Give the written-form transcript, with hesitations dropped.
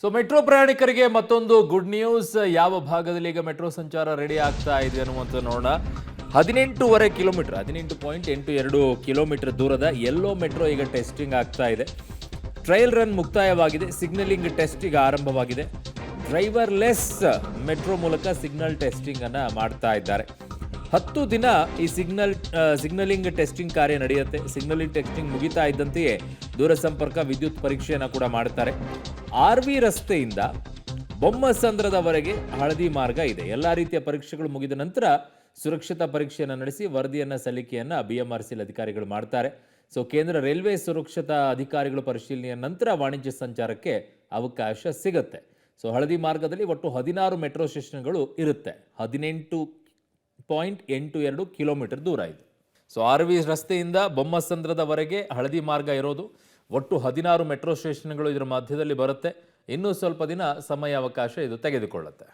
So metro ಪ್ರಯಾಣಿಕರಿಗೆ ಮತ್ತೊಂದು good news. ಯಾವ ಭಾಗದಲ್ಲಿ ಈಗ ಮೆಟ್ರೋ ಸಂಚಾರ ರೆಡಿ ಆಗ್ತಾ ಇದೆ ಅನ್ನುವಂಥ ನೋಡೋಣ. 18.5 ಕಿಲೋಮೀಟರ್ 18.82 ಕಿಲೋಮೀಟರ್ ದೂರದ ಎಲ್ಲೋ ಮೆಟ್ರೋ ಈಗ ಟೆಸ್ಟಿಂಗ್ ಆಗ್ತಾ ಇದೆ. ಟ್ರಯಲ್ ರನ್ ಮುಕ್ತಾಯವಾಗಿದೆ. ಸಿಗ್ನಲಿಂಗ್ ಟೆಸ್ಟ್ ಈಗ ಆರಂಭವಾಗಿದೆ. ಡ್ರೈವರ್ಲೆಸ್ ಮೆಟ್ರೋ ಮೂಲಕ ಸಿಗ್ನಲ್ ಟೆಸ್ಟಿಂಗ್ ಅನ್ನ ಮಾಡ್ತಾ ಇದ್ದಾರೆ. 10 ದಿನ ಈ ಸಿಗ್ನಲಿಂಗ್ ಟೆಸ್ಟಿಂಗ್ ಕಾರ್ಯ ನಡೆಯುತ್ತೆ. ಸಿಗ್ನಲಿಂಗ್ ಟೆಸ್ಟಿಂಗ್ ಮುಗಿತಾ ಇದ್ದಂತೆಯೇ ದೂರಸಂಪರ್ಕ ವಿದ್ಯುತ್ ಪರೀಕ್ಷೆಯನ್ನು ಕೂಡ ಮಾಡ್ತಾರೆ. RV ರಸ್ತೆಯಿಂದ ಬೊಮ್ಮಸಂದ್ರದವರೆಗೆ ಹಳದಿ ಮಾರ್ಗ ಇದೆ. ಎಲ್ಲ ರೀತಿಯ ಪರೀಕ್ಷೆಗಳು ಮುಗಿದ ನಂತರ ಸುರಕ್ಷತಾ ಪರೀಕ್ಷೆಯನ್ನು ನಡೆಸಿ ವರದಿಯನ್ನ ಸಲ್ಲಿಕೆಯನ್ನ BMRCL ಅಧಿಕಾರಿಗಳು ಮಾಡ್ತಾರೆ. ಸೊ ಕೇಂದ್ರ ರೈಲ್ವೆ ಸುರಕ್ಷತಾ ಅಧಿಕಾರಿಗಳು ಪರಿಶೀಲನೆಯ ನಂತರ ವಾಣಿಜ್ಯ ಸಂಚಾರಕ್ಕೆ ಅವಕಾಶ ಸಿಗುತ್ತೆ. ಸೊ ಹಳದಿ ಮಾರ್ಗದಲ್ಲಿ ಒಟ್ಟು 16 ಮೆಟ್ರೋ ಸ್ಟೇಷನ್ಗಳು ಇರುತ್ತೆ. 18.82 ಕಿಲೋಮೀಟರ್ ದೂರ ಇದೆ. ಸೊ RV ರಸ್ತೆಯಿಂದ ಬೊಮ್ಮಸಂದ್ರದವರೆಗೆ ಹಳದಿ ಮಾರ್ಗ ಇರೋದು. ಒಟ್ಟು 16 ಮೆಟ್ರೋ ಸ್ಟೇಷನ್ಗಳು ಇದರ ಮಧ್ಯದಲ್ಲಿ ಬರುತ್ತೆ. ಇನ್ನೂ ಸ್ವಲ್ಪ ದಿನ ಸಮಯಾವಕಾಶ ಇದು ತೆಗೆದುಕೊಳ್ಳುತ್ತೆ.